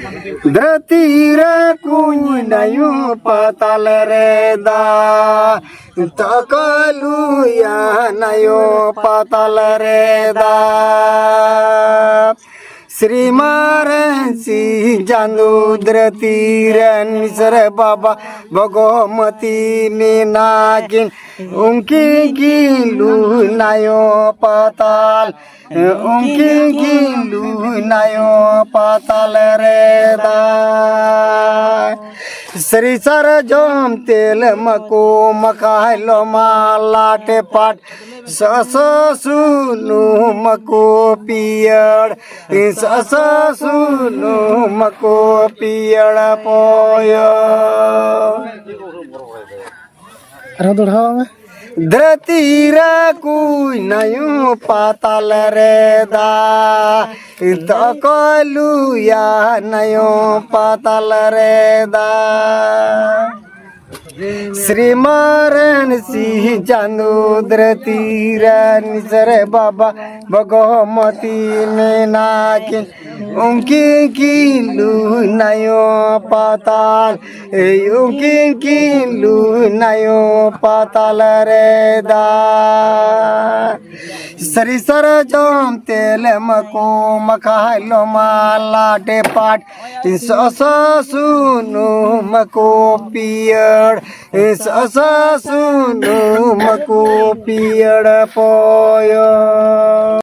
धरती रे कुई नयो पाताल रे दा तकलुया नयो पाताल रे दा श्रीमारसी जानू धरती रे निसर बाबा भगवती मीनाकिन उनकी गिलू नयो पाताल उनकी गिलू नयो पाताल रे दा श्री सर जोम तेल मको मकालो मालाटे पाट सस सुनु मको पियड़ सस सुनु मको पियड़ पोयो धरती रे कुई नयो पाताल रे दा तकलुया नयो पाताल रे दा श्रीमारन सिंह जानू धरती रे निसर बाबा भगवती मीनाकिन उनकी गिलू नयो पाताल उनकी गिलू नयो पाताल रे दा श्री सर जोम तेल मको मकालो मालाटे पाट सस सुनु मको पियड़ सस सुनु मको पियड़ पोयो।